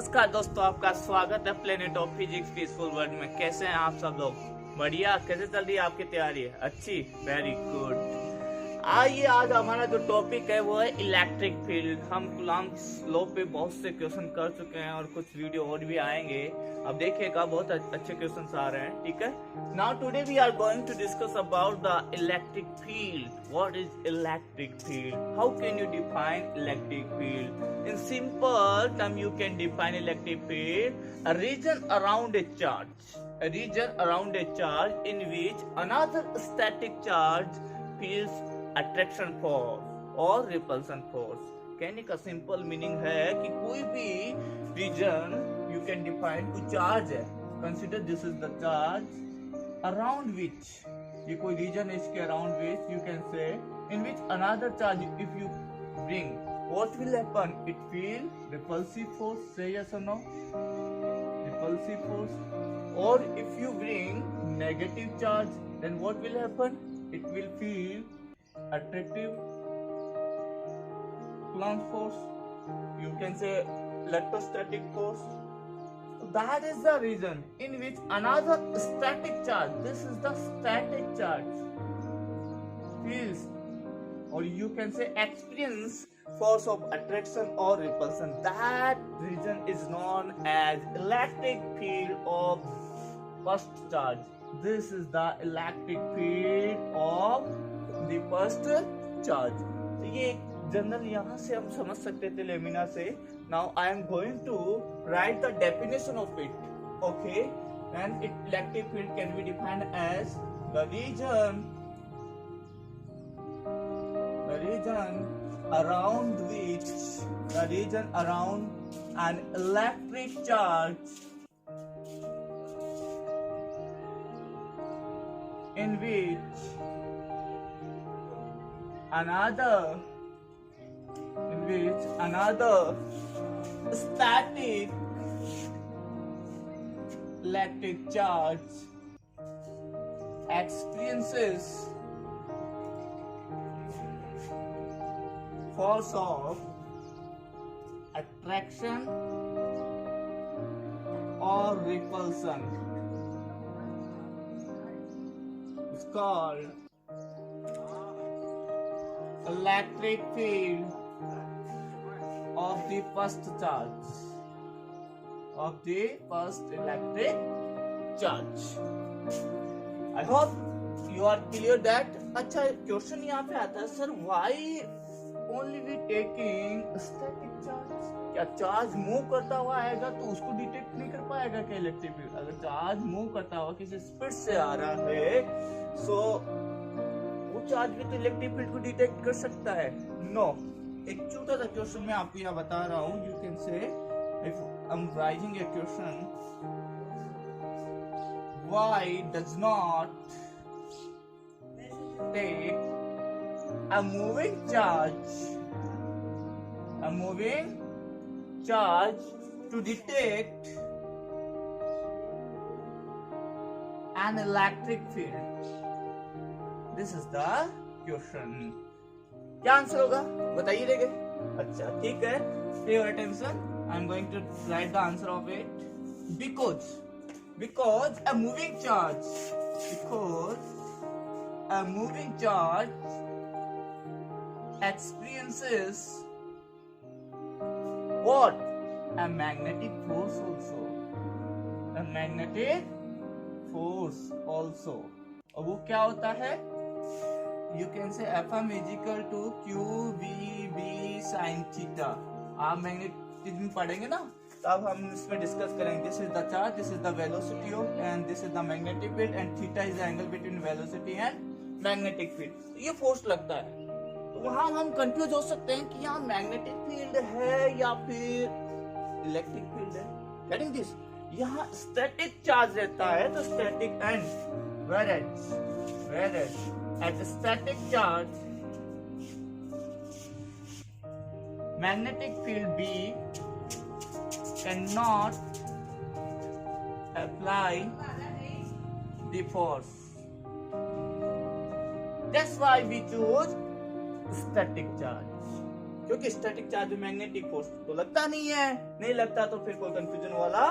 नमस्कार दोस्तों, आपका स्वागत है planet of physics peaceful world में। कैसे हैं आप सब लोग? बढ़िया। कैसे चल रही है आपकी तैयारी? अच्छी, वेरी गुड। आइए, आज हमारा जो टॉपिक है वो है इलेक्ट्रिक फील्ड। हम कूलम्ब्स लॉ पे बहुत से क्वेश्चन कर चुके हैं और कुछ वीडियो और भी आएंगे। अब देखिएगा, बहुत अच्छे क्वेश्चन आ रहे हैं। ठीक है, now today we are going to discuss about the electric field. What is electric field? How can you define electric field? In simple term, you can define electric field: a region around a charge, in which another static charge feels attraction force or repulsion force. कहने का simple meaning है कि कोई भी reason you can define, कोई charge है, consider this is the charge around which, ये कोई रीजन है, इसके around which you can say in which another charge if you bring, what will happen? It feel repulsive force. Say yes or no? Repulsive force. Or if you bring negative charge, then what will happen? It will feel attractive Coulomb force. You can say electrostatic force. So that is the reason in which another static charge, this is the static charge, feels, or you can say experience force of attraction or repulsion. That region is known as electric field of first charge. This is the electric field of the first charge. तो ये general यहाँ से हम समझ सकते थे lamina से. Now I am going to write the definition of it. Okay, and electric field can be defined as the region around an electric charge in which another static electric charge experiences force of attraction or repulsion. It's called electric field of the first charge, of the first electric charge. I hope you are clear that. अच्छा, question यहाँ पे आता है, sir why only we taking static charge? क्या charge move करता हुआ आएगा तो उसको डिटेक्ट नहीं कर पाएगा क्या इलेक्ट्रिक फील्ड? अगर चार्ज मूव करता हुआ किसी स्पीड से आ रहा है, सो वो चार्ज भी तो इलेक्ट्रिक फील्ड को डिटेक्ट कर सकता है? नो। एक छोटा सा क्वेश्चन मैं आपको यहाँ बता रहा हूँ. You can say, if I am writing a question, why does not take a moving charge to detect an electric field? This is the question. क्या आंसर होगा बताइए देंगे? अच्छा, ठीक है, pay your attention. I'm going to write the answer of it. Because a moving charge experiences what? A magnetic force also. और वो क्या होता है? You can say Fm is equal to QVB sin theta. आप magnetism पढ़ेंगे ना, तब हम इसमें डिस्कस करेंगे. This is the charge, this is the velocity of, and this is the magnetic field, and theta is the angle between velocity and magnetic field. ये force लगता है, तो वहां हम कंफ्यूज हो सकते हैं कि यहाँ मैग्नेटिक फील्ड है या फिर इलेक्ट्रिक फील्ड है. Getting this? यहाँ स्टैटिक चार्ज रहता है तो static, and whereas at static charge magnetic field B cannot apply the force. That's why we choose static charge. क्योंकि स्टैटिक चार्ज में मैग्नेटिक फोर्स तो लगता नहीं है, नहीं लगता तो फिर कोई कंफ्यूजन वाला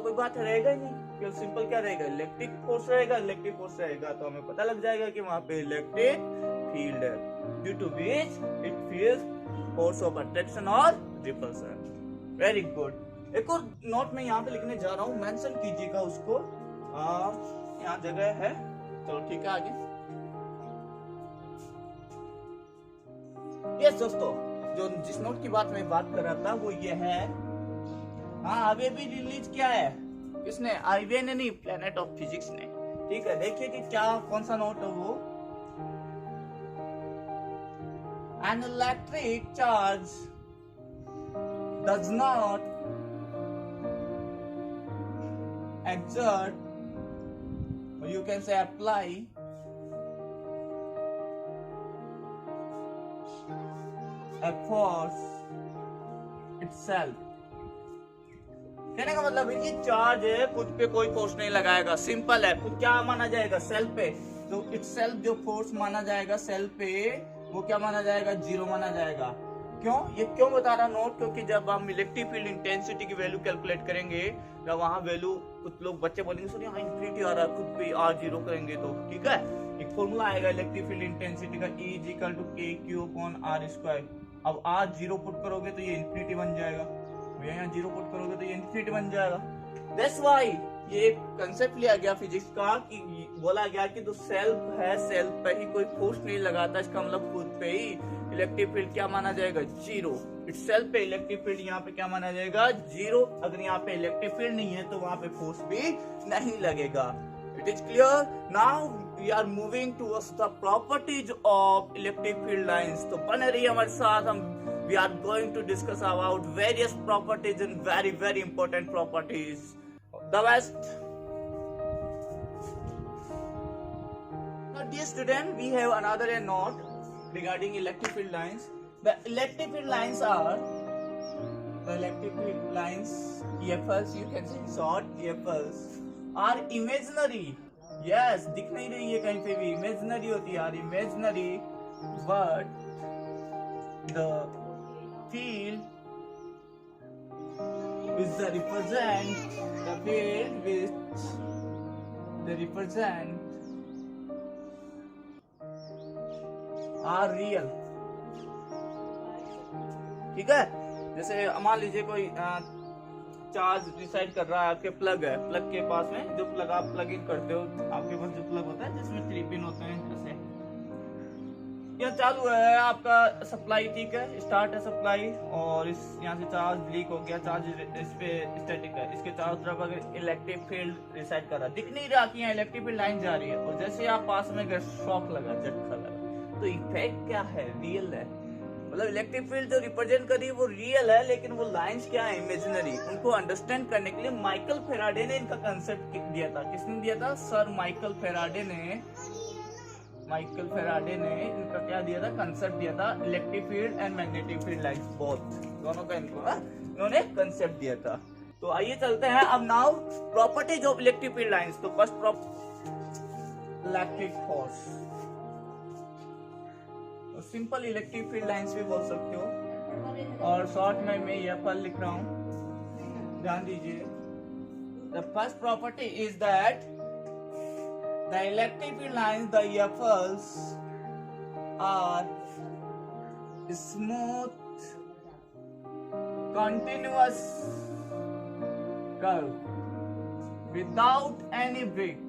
कोई बात रहेगा ही नहीं। क्यों सिंपल क्या रहेगा, इलेक्ट्रिक फोर्स रहेगा, इलेक्ट्रिक फोर्स रहेगा तो हमें पता लग जाएगा कि वहां पे इलेक्ट्रिक फील्ड है, due to which it feels force of attraction और रिपल्सन। Very good. एक और नोट में यहाँ पे लिखने जा रहा हूँ, मेंशन कीजिएगा उसको, यहाँ जगह है। चलो ठीक है आगे। यस दोस्तों, जो जिस नोट की मैं बात कर रहा था वो ये है, हाँ अभी भी रिलीज किया है किसने, आईवीए ने नहीं, प्लेनेट ऑफ फिजिक्स ने। ठीक है, देखिए कि क्या कौन सा नोट है वो। An electric charge does not exert, or you can say apply, a force itself। कहने का मतलब है कि चार्ज है, खुद पे कोई फोर्स नहीं लगाएगा, सिंपल है। खुद क्या माना जाएगा, सेल्फ पे, तो इटसेल्फ जो फोर्स माना जाएगा सेल्फ पे वो क्या माना जाएगा, जीरो माना जाएगा। क्यों, ये क्यों बता रहा नोट, क्योंकि जब हम इलेक्ट्रिक फील्ड इंटेंसिटी की वैल्यू कैलकुलेट करेंगे, जब वहां वैल्यू कुछ लोग बच्चे बोलेंगे सर यहाँ इंफिनिटी आ रहा है, खुद पे आर जीरो करेंगे तो ठीक है, एक फॉर्मूला आएगा इलेक्ट्रिक फील्ड इंटेंसिटी का, E = kq/r²। अब आर जीरो पुट करोगे तो ये इंफिनिटी बन जाएगा, यहाँ जीरो पुट करोगे तो ये इंफिनिटी बन जाएगा। दैट्स व्हाई ये एक कंसेप्ट लिया गया फिजिक्स का, कि बोला गया कि जो सेल्फ है, सेल्फ पे ही कोई फोर्स नहीं लगाता, इसका मतलब खुद पे ही इलेक्ट्रिक फील्ड क्या माना जाएगा, जीरो। इटसेल्फ पे इलेक्ट्रिक फील्ड यहाँ पे क्या माना जाएगा, जीरो। अगर यहाँ पे इलेक्ट्रिक फील्ड नहीं है तो वहां पे फोर्स भी नहीं लगेगा। It is clear. Now we are moving towards the properties of electric field lines. तो बने रहिए हमारे साथ, हम we are going to discuss about various properties and very very important properties of the West. Now dear student, we have another note regarding electric field lines. The electric field lines are EFLs, you can say short EFLs, are imaginary. Yes, दिख नहीं रही है कहीं पे भी, imaginary होती है, are imaginary, but the field which they represent, the field which they represent are real। ठीक है, जैसे मान लीजिए कोई चार्ज डिसाइड कर रहा है, आपके प्लग है, प्लग के पास में जो प्लग आप प्लग इन करते हो, आपके पास जो प्लग होता है जिसमें 3 पिन होते हैं, जैसे यहाँ चालू है आपका सप्लाई, ठीक है, स्टार्ट है सप्लाई, और इस यहाँ से चार्ज लीक हो गया, चार्ज इस पे स्टैटिक है, इसके चारों तरफ अगर इलेक्ट्रिक फील्ड डिसाइड कर रहा है, दिख नहीं रहा कि यहाँ इलेक्ट्रिक फील्ड लाइन जा रही है, और जैसे आप पास में गए, शॉक लगा, झटका लगा, तो इफेक्ट क्या है, रियल है। मतलब इलेक्ट्रिक फील्ड जो रिप्रेजेंट कर रही है वो रियल है, लेकिन वो लाइंस क्या है, इमेजिनरी। उनको अंडरस्टैंड करने के लिए माइकल फेराडे ने इनका कंसेप्ट दिया था। किसने दिया था, सर माइकल फेराडे ने इनका क्या दिया था, कंसेप्ट दिया था, electric field and magnetic field lines both, दोनों का इन्होंने कंसेप्ट दिया था। तो आइए चलते हैं अब now properties of electric field lines. तो first electric force, simple electric field lines भी बोल सकते हो, और शॉर्ट में मैं यह फल लिख रहा हूं, ध्यान दीजिए। The first property is that the electric field lines, the EFLs, are smooth continuous curve without any break,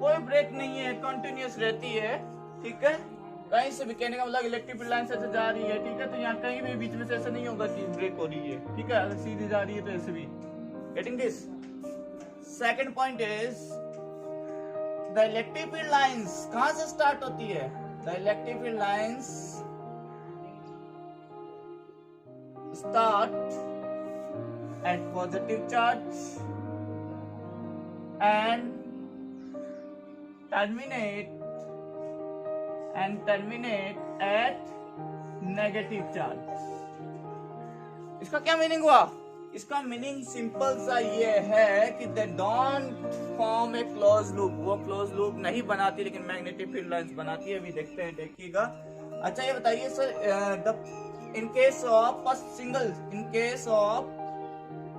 कोई ब्रेक नहीं है, कंटिन्यूअस रहती है, ठीक है। कहीं से भी, कहने का मतलब इलेक्ट्रिक फील्ड लाइन से जा रही है, ठीक है, तो यहाँ कहीं भी बीच में से ऐसा नहीं होगा कि ब्रेक हो रही है, ठीक है, अगर सीधी जा रही है तो ऐसे भी। Getting this. Second point is the electric field lines कहां से स्टार्ट होती है, the electric field lines start at positive charge and terminate at negative charge। इसका क्या मीनिंग हुआ, इसका मीनिंग सिंपल सा ये है कि they don't form A close loop, वो क्लोज लूप नहीं बनाती लेकिन मैग्नेटिक फील्ड लाइंस बनाती है। अभी देखते हैं, देखिएगा। अच्छा ये बताइए sir, in case of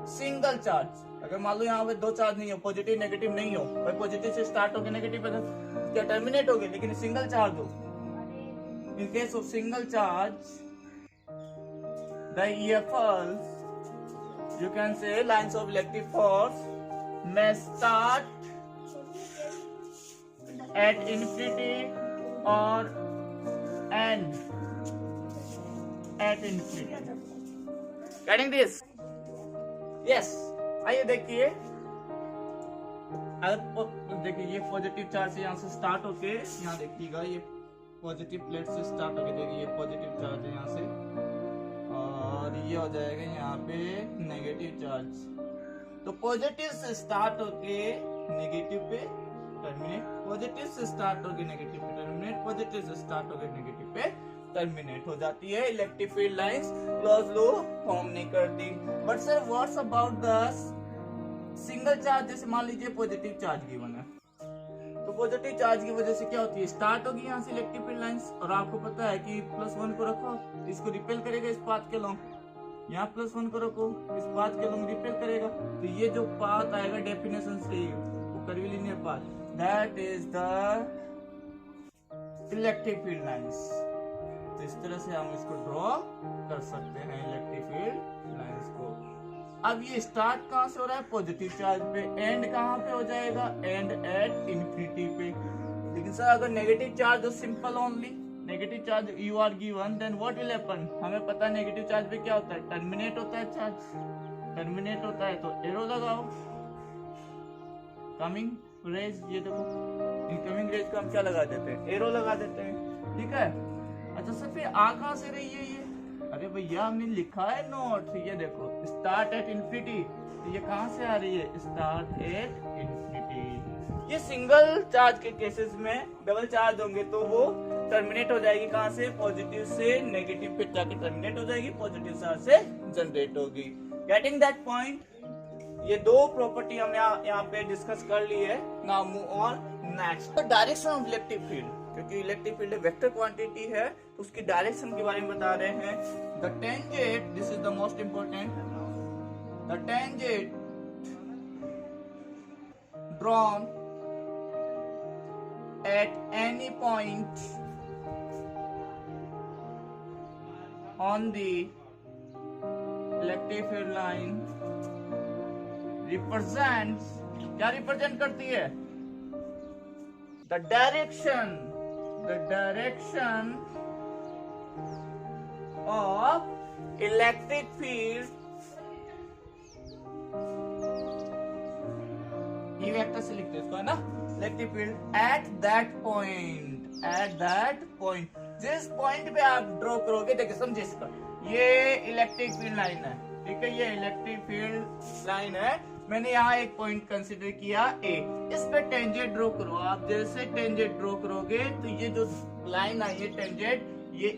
single charge, अगर मान लो यहाँ पे दो चार्ज नहीं हो, पॉजिटिव नेगेटिव नहीं हो, भाई पॉजिटिव से स्टार्ट होकर नेगेटिव पे क्या टर्मिनेट हो गए, लेकिन सिंगल चार्ज हो, in case of single charge the EFLs, you can say lines of electric force may start at infinity or end at infinity. Getting this? Yes. आइए देखिए, देखिए ये पॉजिटिव चार्ज से यहाँ से स्टार्ट होके, यहाँ देखिएगा ये पॉजिटिव प्लेट से स्टार्ट होके, देखिए ये पॉजिटिव चार्ज है यहाँ से, और ये हो जाएगा यहाँ पे नेगेटिव चार्ज। तो पॉजिटिव से स्टार्ट होके नेगेटिव पे टर्मिनेट, पॉजिटिव से स्टार्ट होके नेगेटिव पे टर्मिनेट, पॉजिटिव से स्टार्ट होके नेगेटिव पे टर्मिनेट हो जाती है। Electric field lines close loop form नहीं करती। But sir what's about the single charge, जैसे मान लीजिए पॉजिटिव चार्ज गिवन है, तो पॉजिटिव चार्ज की वजह से क्या होती है, स्टार्ट होगी यहाँ से इलेक्ट्रिक फील्ड लाइंस, और आपको पता है कि +1 को रखो, इसको रिपेल करेगा इस पाथ के लॉन्ग, यहाँ +1 को रखो, इस पाथ के लॉन्ग रिपेल करेगा, तो ये जो पाथ आएगा डेफिनेशन से वो curvilinear path, that is the electric field lines. तो इस तरह से हम इसको ड्रॉ कर सकते हैं इलेक्ट्रिक फील्ड लाइंस को। अब ये स्टार्ट कहाँ से हो रहा है, पॉजिटिव चार्ज पे, एंड कहाँ पे हो जाएगा, एंड एट इन्फिनिटी पे। लेकिन सर अगर नेगेटिव चार्ज हो, simple only negative charge you are given, then what will happen, हमें पता है नेगेटिव चार्ज पे क्या होता है, टर्मिनेट होता है चार्ज, टर्मिनेट होता है तो एरो लगाओ, कमिंग रेज, ये देखो इनकमिंग रेज को हम क्या लगा देते हैं, एरो लगा देते हैं, ठीक है। अच्छा सर फिर आ कहाँ से रही है ये, अरे भैया हमने लिखा है नोट, ये देखो स्टार्ट एट इन्फिनिटी, तो ये कहाँ से आ रही है, स्टार्ट एट इन्फिनिटी। ये सिंगल चार्ज के केसेस में, डबल चार्ज होंगे तो वो टर्मिनेट हो जाएगी कहाँ से, पॉजिटिव से नेगेटिव पे जाके टर्मिनेट हो जाएगी, पॉजिटिव चार्ज से जनरेट होगी। गेटिंग दैट पॉइंट, ये दो प्रॉपर्टी हम यहाँ पे डिस्कस कर ली है। Now move on next, direction of electric field, क्योंकि इलेक्ट्रिक फील्ड वेक्टर क्वांटिटी है तो उसकी डायरेक्शन के बारे में बता रहे हैं। The tangent, this is the most important, the tangent drawn at any point on the electric field line represents, क्या रिप्रेजेंट करती है, the direction of electric field, ये वेक्टर से लिखते हैं इसको, है ना, electric field at that point, जिस पॉइंट पे आप ड्रॉ करोगे, देखिए समझिए इसका, ये इलेक्ट्रिक फील्ड लाइन है, ठीक है, ये इलेक्ट्रिक फील्ड लाइन है, मैंने यहाँ एक पॉइंट कंसीडर किया ए, इस पे टेंजेंट ड्रॉ करो आप, जैसे टेंजेंट ड्रॉ करोगे तो ये जो लाइन आई है टेंजेंट, ये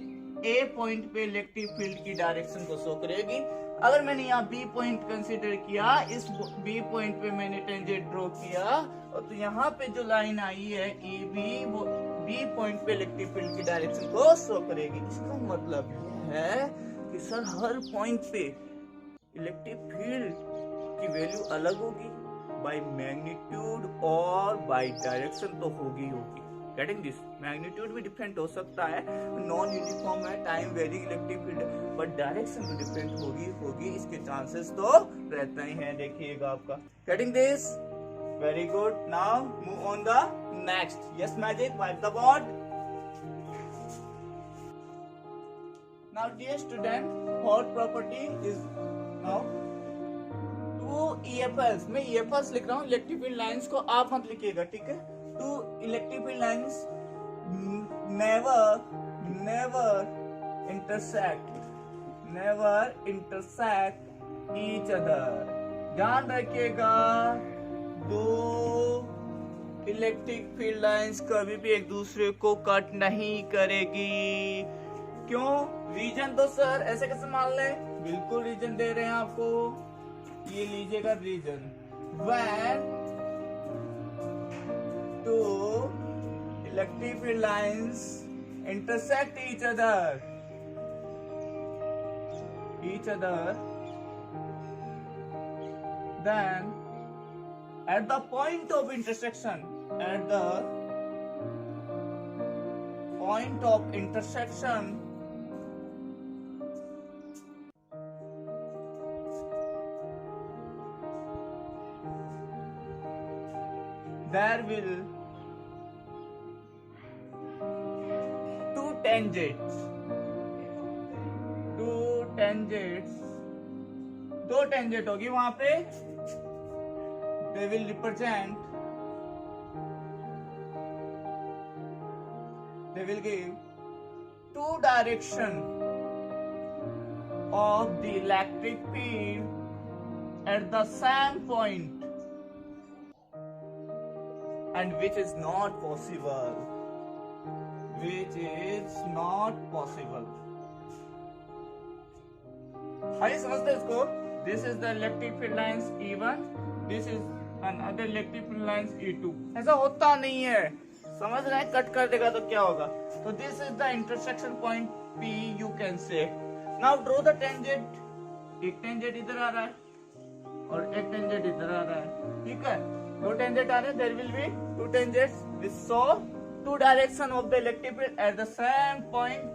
ए पॉइंट पे इलेक्ट्रिक फील्ड की डायरेक्शन को शो करेगी। अगर मैंने यहाँ बी पॉइंट कंसीडर किया, इस बी पॉइंट पे मैंने टेंजेंट ड्रॉ किया, और तो यहाँ पे जो लाइन आई है ई बी, वो बी पॉइंट पे इलेक्ट्रिक फील्ड की डायरेक्शन को शो करेगी। इसका मतलब है कि सर हर पॉइंट पे इलेक्ट्रिक फील्ड की वैल्यू अलग होगी, बाय मैग्नीट्यूड और बाय डायरेक्शन तो होगी। गेटिंग दिस, मैग्नीट्यूड भी डिफरेंट हो सकता है, नॉन यूनिफॉर्म है, time varying electric field, but direction तो डिफरेंट होगी, इसके चांसेस तो रहते ही हैं, देखिएगा आपका। Getting this, very good. Now move on the next. Yes magic, wipe the board. Now dear student, fourth property is now EFLs, मैं EFLs लिख रहा हूँ, इलेक्ट्रिक फील्ड लाइंस को आप मत लिखिएगा, ठीक है। Two electric field lines never intersect each other। ध्यान रखिएगा, दो इलेक्ट्रिक फील्ड लाइंस कभी भी एक दूसरे को कट नहीं करेगी। क्यों? रीजन तो सर ऐसे कैसे मान ले, बिल्कुल रीजन दे रहे हैं आपको। ये लीजिएगा reason when two electric field lines intersect each other, then at the point of intersection, there will two tangents, दो टेंजेंट होगी वहां पे, they will represent, they will give two direction of the electric field at the same point, and which is not possible. आइए समझते हैं इसको. This is the electric field lines E1, this is another electric field lines E2. ऐसा होता नहीं है, समझ रहे हैं? कट कर देगा तो क्या होगा. तो this is the intersection point P, you can say. Now draw the tangent. एक टेंजेंट इधर आ रहा है और एक टेंजेंट इधर आ रहा है, ठीक है. दो टेंजेंट आ रहे हैं, there will be two tangents which show two direction of the electric field at the same point,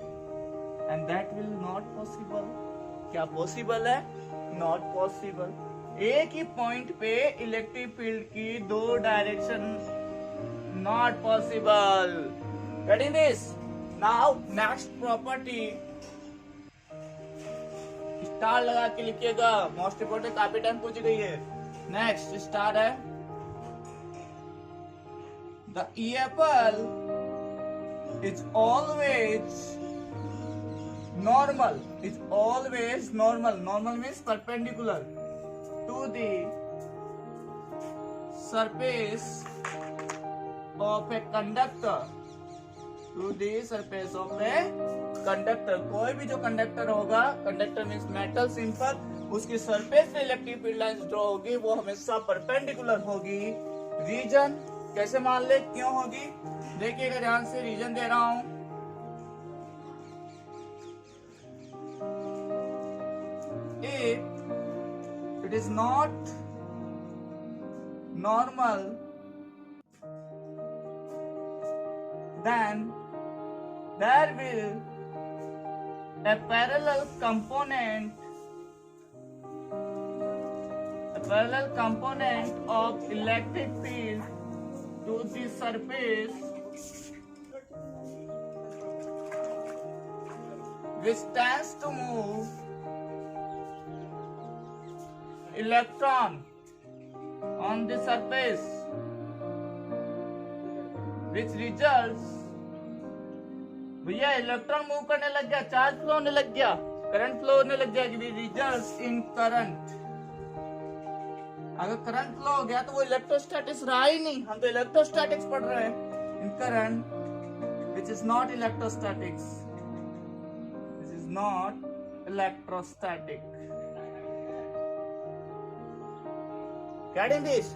and that will not possible. क्या पॉसिबल है? Not possible. एक ही पॉइंट पे इलेक्ट्रिक फील्ड की दो direction, not possible. Getting this? Now next property, star लगा के लिखिएगा, most important, काफी टाइम पूछ गई है. नेक्स्ट स्टार है, the EFL is always normal. Normal means perpendicular to the surface of a conductor. कोई भी जो कंडक्टर होगा, कंडक्टर मीन्स मेटल सिंपल, उसकी सरफेस पे इलेक्ट्रिक फील्ड लाइंस जो होगी वो हमेशा परपेंडिकुलर होगी. रीजन कैसे मान ले, क्यों होगी? देखिएगा ध्यान से, रीजन दे रहा हूं. If it is not normal, then there will a parallel component of electric field to the surface which tends to move electron on the surface, which results, भैया इलेक्ट्रॉन मूव करने लग गया, चार्ज फ्लो होने लग गया, current flow होने लग जाएगी, रिजल्ट्स इन करंट. अगर करंट फ्लो हो गया तो वो इलेक्ट्रोस्टैटिक्स रहा ही नहीं, हम तो इलेक्ट्रोस्टैटिक्स पढ़ रहे हैं. In current which is not electrostatics, Getting this?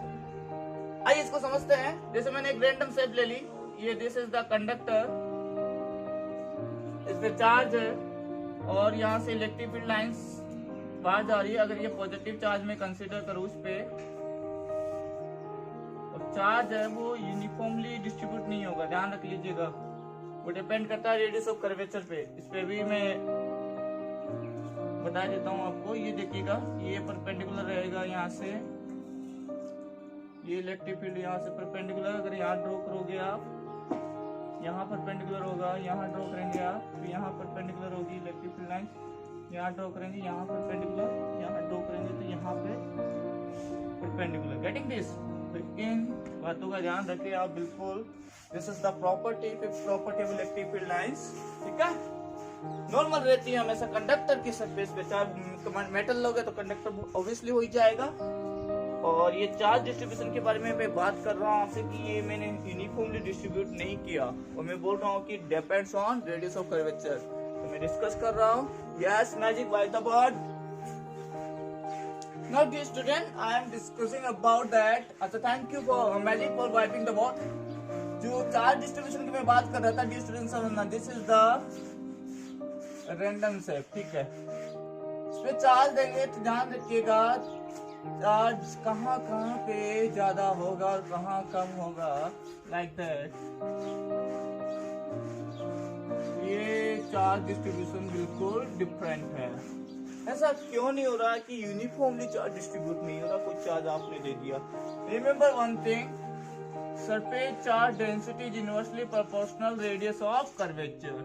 आइए इसको समझते हैं. जैसे मैंने एक रैंडम शेप ले ली, ये दिस इज द कंडक्टर, इस पे चार्ज है और यहाँ से इलेक्ट्रिक फील्ड लाइंस बाहर जा रही है. अगर ये पॉजिटिव चार्ज में कंसीडर करूँ उस पे, और चार्ज है वो यूनिफॉर्मली डिस्ट्रीब्यूट नहीं होगा, ध्यान रख लीजिएगा. वो डिपेंड करता है रेडियस ऑफ कर्वेचर पे. इस पे भी मैं बता देता हूँ आपको. ये देखिएगा, ये परपेंडिकुलर रहेगा यहाँ से, ये इलेक्ट्रिक फील्ड यहाँ से परपेंडिकुलर. अगर यहाँ ड्रॉ करोगे आप, यहाँ परपेंडिकुलर होगा, यहाँ ड्रॉ करेंगे आप, तो यहाँ परपेंडिकुलर होगी इलेक्ट्रिक फील्ड लाइन. यहाँ ड्रॉ करेंगे, यहाँ परपेंडिकुलर, यहाँ ड्रॉ करेंगे तो यहाँ पे परपेंडिकुलर. Getting this? इन बातों का ध्यान रखिए आप बिल्कुल. This is the property, fifth property of electric field lines. ठीक है, नॉर्मल रहती है हमेशा कंडक्टर की सरफेस पे. चाहे मेटल लोगे तो कंडक्टर ऑब्वियसली हो ही जाएगा. और ये चार्ज डिस्ट्रीब्यूशन के बारे में मैं बात कर रहा हूँ आपसे कि ये मैंने यूनिफॉर्मली डिस्ट्रीब्यूट नहीं किया, और मैं बोल रहा हूँ कि depends on radius of curvature. तो मैं डिस्कस कर रहा हूँ. Yes magic by the bird. Now, dear student, I am discussing about that. अच्छा, thank you for Magic for wiping the board. जो चार्ज डिस्ट्रीब्यूशन की मैं बात कर रहा था, dear student समझना. This is the random shape, ठीक है. इसमें चार्ज देंगे तो ध्यान रखिएगा चार्ज कहाँ कहाँ पे ज्यादा होगा और कहाँ कम होगा. Like that. ये चार्ज डिस्ट्रीब्यूशन बिल्कुल डिफरेंट है. ऐसा क्यों नहीं हो रहा कि यूनिफॉर्मली चार्ज डिस्ट्रीब्यूट नहीं हो रहा. कोई चार्ज आपने दे दिया. Remember one thing, surface charge density is inversely proportional radius of curvature.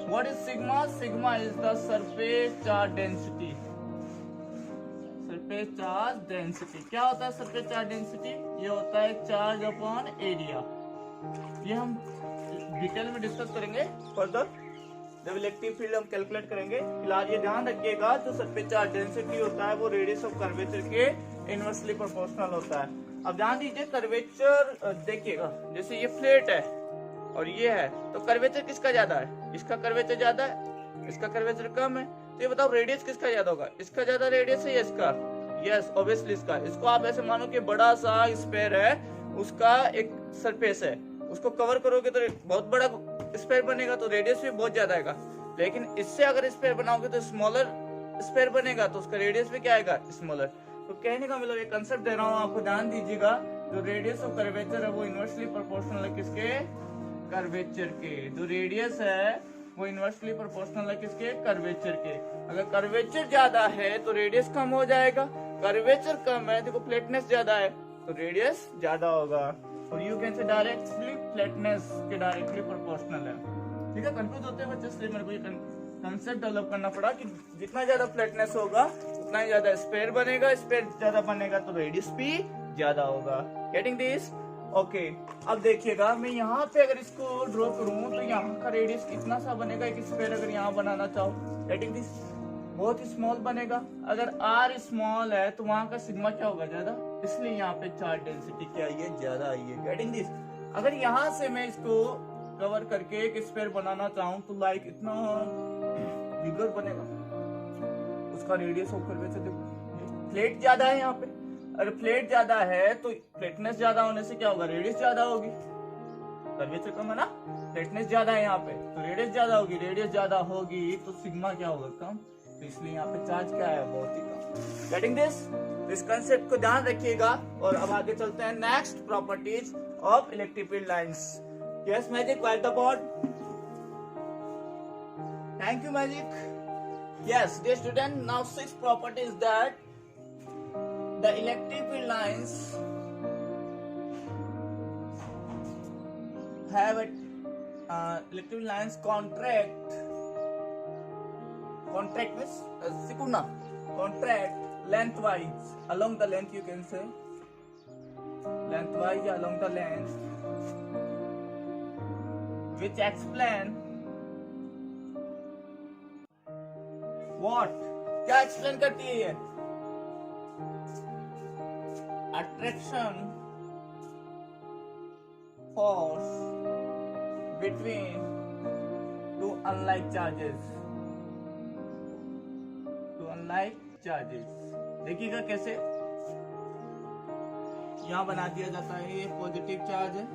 What is sigma? Sigma is the surface charge density. Surface charge density क्या होता है? सरफेस चार्ज डेंसिटी ये होता है चार्ज अपॉन एरिया. ये हम डिटेल में discuss करेंगे फर्दर जब इलेक्ट्रिक फील्ड हम कैलकुलेट करेंगे. फिलहाल ये ध्यान रखिएगा जो सरफेस चार्ज डेंसिटी होता है वो रेडियस ऑफ कर्वेचर के इनवर्सली प्रोपोर्शनल होता है. अब ध्यान दीजिए कर्वेचर देखिएगा, जैसे ये फ्लैट है और ये है तो कर्वेचर किसका ज्यादा है? इसका कर्वेचर ज्यादा है, इसका कर्वेचर कम है. तो ये बताओ रेडियस किसका ज्यादा होगा? इसका ज्यादा रेडियस है या इसका? यस, ऑब्वियसली इसका. इसको आप ऐसे मानो कि बड़ा सा स्फीयर है, उसका एक सरफेस है, उसको कवर करोगे तो बहुत बड़ा स्फीयर बनेगा तो रेडियस भी बहुत ज्यादा आएगा. लेकिन इससे अगर स्फीयर बनाओगे तो स्मॉलर स्फीयर बनेगा तो उसका रेडियस भी क्या आएगा? स्मॉलर. तो कहने का मतलब ये कंसेप्ट दे रहा हूँ आपको, ध्यान दीजिएगा. जो रेडियस ऑफ कर्वेचर है वो इनवर्सली प्रोपोर्शनल है किसके? कर्वेचर के. जो रेडियस है वो इनवर्सली प्रोपोर्शनल है किसके? कर्वेचर के. अगर कर्वेचर ज्यादा है तो रेडियस कम हो जाएगा. कर्वेचर कम है, देखो फ्लैटनेस ज्यादा है तो रेडियस ज्यादा होगा. और you can say directly flatness के डायरेक्टली प्रोपोर्शनल है. ठीक है, कंफ्यूज होते हैं बच्चे, इसलिए मेरे को ये कंसेप्ट डेवलप करना पड़ा कि जितना ज्यादा फ्लैटनेस होगा उतना ही ज्यादा स्फीयर बनेगा. स्फीयर ज्यादा बनेगा तो रेडियस भी ज्यादा होगा. Getting this? ओके. अब देखिएगा मैं यहाँ पे अगर इसको ड्रॉ करूँ तो यहाँ का रेडियस कितना सा बनेगा एक स्फीयर अगर यहाँ बनाना चाहो. Getting this? बहुत ही स्मॉल बनेगा. अगर आर स्मॉल है तो वहां का सिग्मा क्या होगा? ज्यादा. इसलिए यहाँ पे चार्ज डेंसिटी क्या आई है? ज्यादा आई है. Getting this? अगर यहाँ से मैं इसको कवर करके एक स्फीयर बनाना चाहूँ तो लाइक इतना बिगर बनेगा. उसका रेडियस ऑफ कर्वेचर देखो, फ्लैट ज्यादा है यहाँ पे. अगर फ्लैट ज्यादा है तो फ्लैटनेस ज्यादा होने से क्या होगा? रेडियस ज्यादा होगी. कर्वेचर कम है ना, फ्लैटनेस ज्यादा है यहाँ पे तो रेडियस ज्यादा होगी. रेडियस ज्यादा होगी तो सिग्मा क्या होगा? कम. तो इसलिए यहाँ पे चार्ज क्या है? बहुत ही कम. Getting this? इस कंसेप्ट को ध्यान रखिएगा. और अब आगे चलते हैं next properties of electric field lines. Yes magic, white the board. Thank you magic. Yes dear student, now 6 properties that the electric field lines have electric lines contract means sikuna contract lengthwise along the length, you can say lengthwise along the length, which explain what? क्या explain करती है ये? Attraction force between two unlike charges. देखिएगा कैसे यहाँ बना दिया जाता है. ये पॉजिटिव चार्ज है,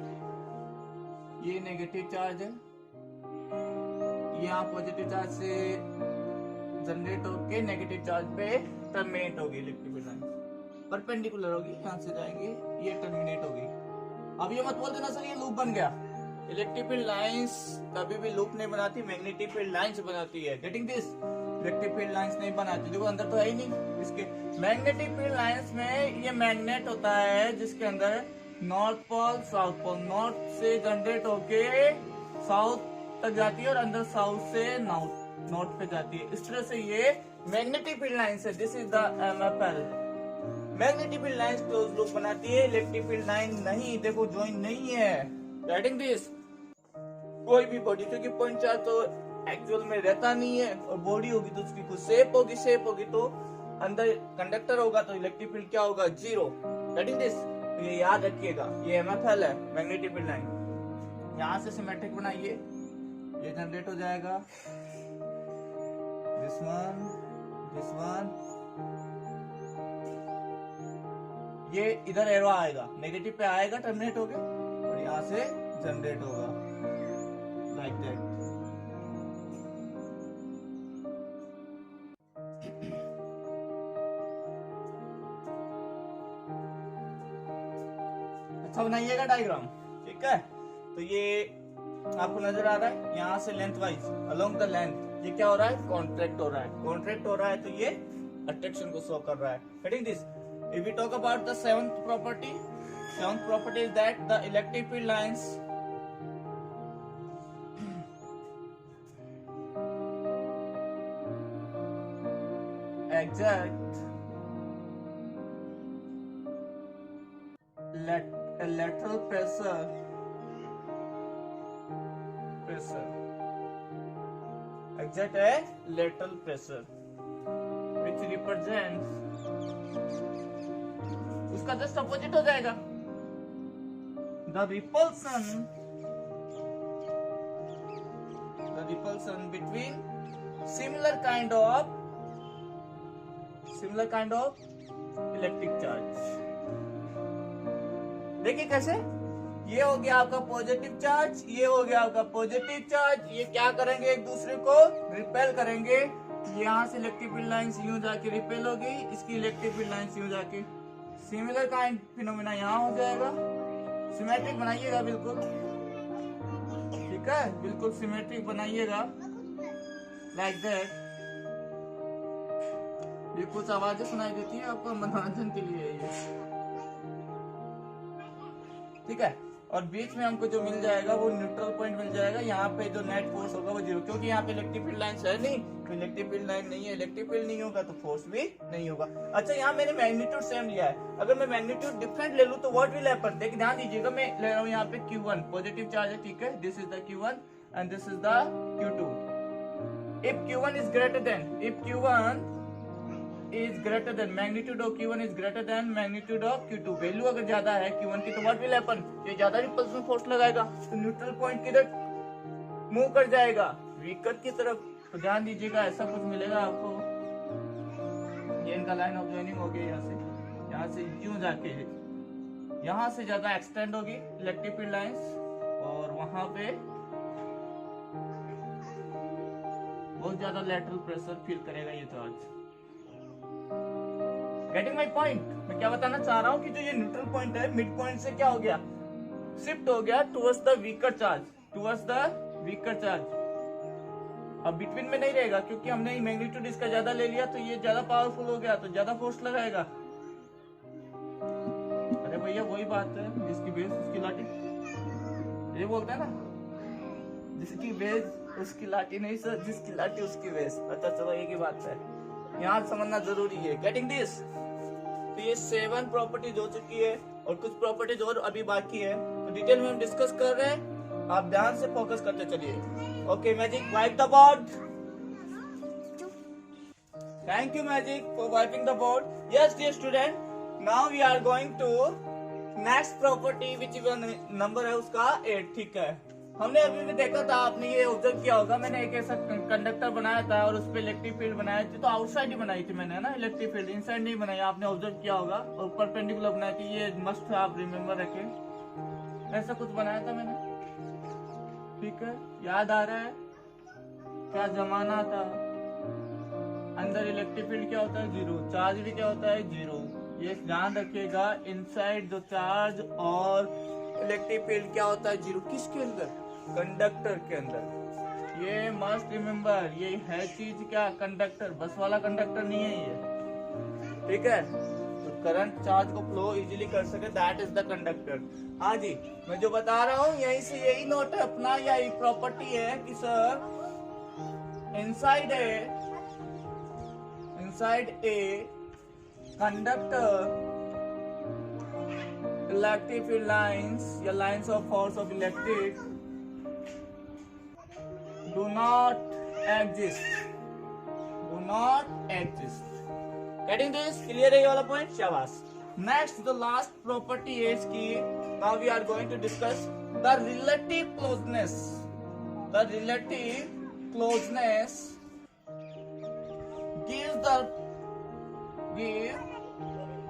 ये नेगेटिव चार्ज है. यहाँ पॉजिटिव चार्ज से जनरेट होके नेगेटिव चार्ज पे टर्मिनेट होगी इलेक्ट्रिक फील्ड लाइन. परपेंडिकुलर होगी, यहाँ से जाएंगे, ये टर्मिनेट होगी. अब ये मत बोल देना सर ये लूप बन गया. इलेक्ट्रिक फील्ड लाइंस कभी भी लूप नहीं बनाती, मैग्नेटिक फील्ड लाइंस बनाती है. Getting this? Electric field lines नहीं बनाती. देखो अंदर तो है ही नहीं इसके. मैग्नेटिक फील्ड लाइंस में ये मैग्नेट होता है जिसके अंदर north pole south pole, north से जनरेट होके साउथ तक जाती है और अंदर साउथ से नॉर्थ पे जाती है. इस तरह से ये मैग्नेटिक फील्ड लाइंस है. This is the MFL. Magnetic field lines close loop बनाती है, इलेक्ट्रिक फील्ड लाइन नहीं. देखो ज्वाइन नहीं है. Writing this? कोई भी बॉडी, क्योंकि पॉइंट चार्ज तो एक्चुअल में रहता नहीं है और बॉडी होगी तो उसकी कुछ शेप होगी तो अंदर कंडक्टर होगा तो इलेक्ट्रिक फील्ड क्या होगा? 0. Writing this? तो ये याद रखिएगा, ये MFL है मैग्नेटिक फील्ड लाइन. यहाँ से सिमेट्रिक बनाइए, ये जनरेट हो जाएगा. दिस वन ये इधर एरो आएगा, नेगेटिव पे आएगा टर्मिनेट होके और यहाँ से जनरेट होगा लाइक दैट। अच्छा बनाइएगा डायग्राम, ठीक है। तो ये आपको नजर आ रहा है, यहाँ से length wise along the length ये क्या हो रहा है, कॉन्ट्रैक्ट हो रहा है। कॉन्ट्रैक्ट हो रहा है तो ये अट्रैक्शन को शो कर रहा है। Getting this? If we talk about the seventh property is that the electric field lines exact lateral pressure exact a lateral pressure which represents, उसका जस्ट अपोजिट हो जाएगा the repulsion between similar kind of electric charge. देखिए कैसे, ये हो गया आपका positive charge, ये हो गया आपका पॉजिटिव चार्ज, ये क्या करेंगे एक दूसरे को रिपेल करेंगे। यहाँ से इलेक्ट्रिक फील्ड लाइंस यूं जाके रिपेल हो गई, इसकी इलेक्ट्रिक फील्ड लाइंस यूं जाके सिमिलर काइंड फिनोमेना यहाँ हो जाएगा। सिमेट्रिक बनाइएगा बिल्कुल, ठीक है, बिल्कुल सिमेट्रिक बनाइएगा लाइक दैट। ये कुछ आवाजें सुनाई देती है आपको मनोरंजन के लिए ये, ठीक है। और बीच में हमको जो मिल जाएगा वो न्यूट्रल पॉइंट मिल जाएगा। यहाँ पे जो नेट फोर्स होगा वो जीरो, क्योंकि यहाँ पे इलेक्ट्रिक फील्ड लाइन है नहीं, तो इलेक्ट्रिक फील्ड लाइन नहीं है, इलेक्ट्रिक फील्ड नहीं होगा तो फोर्स भी नहीं होगा। अच्छा, यहाँ मैंने मैग्नीट्यूड सेम लिया है, अगर मैं मैग्नीट्यूड डिफरेंट ले लूँ तो व्हाट विल हैपन, देखिए ध्यान दीजिएगा। मैं ले रहा हूँ यहाँ पे Q1 पॉजिटिव चार्ज है, ठीक है, this is the Q1 and this is the Q2। If Q1 is greater than magnitude of Q1 is greater than magnitude of Q2, value अगर ज्यादा है Q1 की तो व्हाट विल हैपन, ये ज्यादा रिपल्सन फोर्स लगाएगा, तो न्यूट्रल पॉइंट किधर मूव कर जाएगा, वीकर की तरफ। तो ध्यान दीजिएगा, ऐसा कुछ मिलेगा आपको। ये इनका लाइन ऑफ जॉइनिंग हो गया, यहाँ से यूं जाके यहाँ से ज्यादा एक्सटेंड होगी इलेक्ट्रिक फील्ड लाइंस, और वहां पे बहुत ज्यादा लेटरल प्रेशर फील करेगा ये चार्ज। Getting my point? मैं क्या बताना चाह रहा हूँ कि जो ये न्यूट्रल पॉइंट है, मिड पॉइंट से क्या हो गया, शिफ्ट हो गया टुवर्ड्स द वीकर चार्ज। अब बिटवीन में नहीं रहेगा, क्योंकि हमने मैग्नीट्यूड इसका ज्यादा ले लिया, तो ये ज्यादा पावरफुल हो गया, तो ज्यादा फोर्स लगाएगा। अरे भैया वही बात है, जिसकी बेस उसकी लाठी, ये बोलते हैं ना, जिसकी बेस उसकी लाठी नहीं सर, जिसकी लाठी उसकी बेस। अच्छा चलो, एक ही बात है, यहाँ समझना जरूरी है। Getting this? तो ये 7 प्रॉपर्टीज हो चुकी है और कुछ प्रॉपर्टीज और अभी बाकी है, तो डिटेल में हम डिस्कस कर रहे हैं, आप ध्यान से फोकस करते चलिए। Okay magic, wipe the board. Thank you magic for wiping the board. Yes dear student, now we are going to next property which number है उसका 8, ठीक है। हमने अभी भी देखा था, आपने ये ऑब्जर्व किया होगा, मैंने एक ऐसा कंडक्टर बनाया था और उस पे इलेक्ट्रिक फील्ड बनाई थी, तो आउटसाइड ही बनाई थी मैंने ना इलेक्ट्रिक फील्ड, इनसाइड नहीं बनाई, आपने ऑब्जर्व किया होगा, और परपेंडिकुलर बनाई थी, ये मस्ट आप रिमेम्बर रखें। ऐसा कुछ बनाया था मैंने, ठीक है, याद आ रहा है? क्या जमाना था। अंदर इलेक्ट्रिक फील्ड क्या होता है, जीरो, चार्ज भी क्या होता है, जीरो। ये ध्यान रखिएगा, इनसाइड जो चार्ज और इलेक्ट्रिक फील्ड क्या होता है, जीरो। किसके अंदर? कंडक्टर के अंदर। ये मस्ट रिमेम्बर, ये है चीज क्या, कंडक्टर, बस वाला कंडक्टर नहीं है ये, ठीक है। तो करंट चार्ज को फ्लो इजीली कर सके, दैट इज द कंडक्टर। हाँ जी, मैं जो बता रहा हूँ यहीं से यही नोट है अपना, या एक प्रॉपर्टी है कि sir inside a conductor electric field lines या lines of force of electric do not exist. Getting this? Clear है ये वाला point? शाबाश। Next, the last property is कि now we are going to discuss the relative closeness. The relative give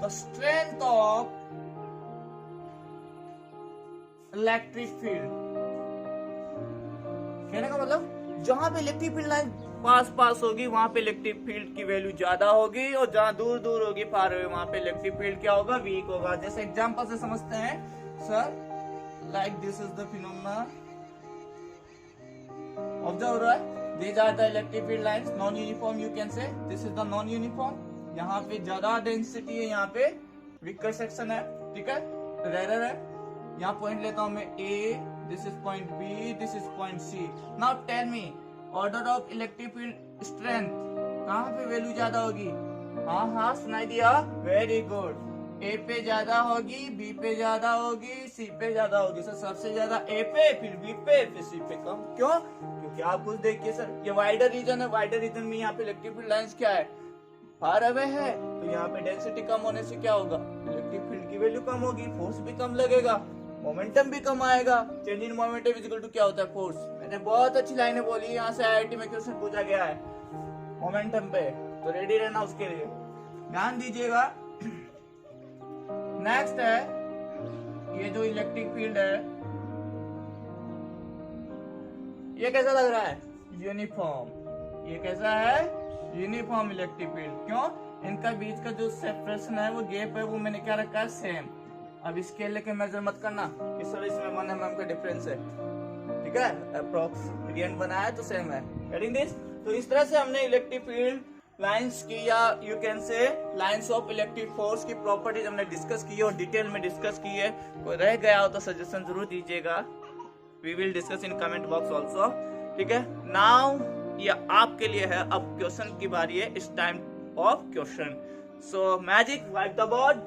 the strength of electric field. कहने का मतलब जहां पे इलेक्ट्रिक फील्ड लाइन पास होगी वहां पे इलेक्ट्रिक फील्ड की वैल्यू ज्यादा होगी, और जहां दूर दूर होगी फार अवे वहां पे इलेक्ट्रिक फील्ड क्या होगा, वीक होगा। जैसे एग्जांपल से समझते हैं sir, like this is the phenomena, observe रहा है, these are the electric field lines, non uniform you can say, this is the non uniform। यहाँ पे ज्यादा डेंसिटी है, यहाँ पे वीकर सेक्शन है, ठीक है, रेयर है। यहाँ पॉइंट लेता हूं मैं A, this is point B, this is point C। Now tell me order of electric field strength, कहाँ पे वैल्यू ज्यादा होगी? हाँ सुनाई दिया, वेरी गुड। A पे ज्यादा होगी, B पे ज्यादा होगी, C पे ज्यादा होगी। सर सबसे ज्यादा A पे, फिर B पे, फिर C पे कम। क्यों? क्योंकि आप कुछ देखिए सर, ये वाइडर रीजन है, वाइडर रीजन में यहाँ पे इलेक्ट्रिक फील्ड लाइंस क्या है, फार अवे है, तो यहाँ पे डेंसिटी कम होने से क्या होगा, इलेक्ट्रिक फील्ड की वैल्यू कम होगी, फोर्स भी कम लगेगा, मोमेंटम भी कम आएगा। Change in momentum is equal to क्या होता है, फोर्स। मैंने बहुत अच्छी लाइनें बोली, यहाँ से आईआईटी में क्वेश्चन पूछा गया है मोमेंटम पे, तो रेडी रहना उसके लिए, ध्यान दीजिएगा। नेक्स्ट है ये जो इलेक्ट्रिक फील्ड है, ये कैसा लग रहा है, यूनिफॉर्म। ये कैसा है, यूनिफॉर्म इलेक्ट्रिक फील्ड। क्यों? इनका बीच का जो सेपरेशन है, वो गैप है, वो मैंने क्या रखा है, सेम। अब स्केल लेके मेजर मत करना कि सर इसमें 1 mm का डिफरेंस है, ठीक है, अप्रोक्स ग्रेडियंट बनाया है तो सेम है, गेटिंग दिस। तो इस तरह से हमने इलेक्ट्रिक फील्ड लाइंस की, या you can say lines of electric force की प्रॉपर्टीज हमने डिस्कस की है, और डिटेल में डिस्कस की है। कोई रह गया हो तो सजेशन जरूर दीजिएगा, we will discuss in comment box also, ठीक है। नाउ ये आपके लिए है, अब क्वेश्चन की बारी है, it's time of question. So magic wipe the board.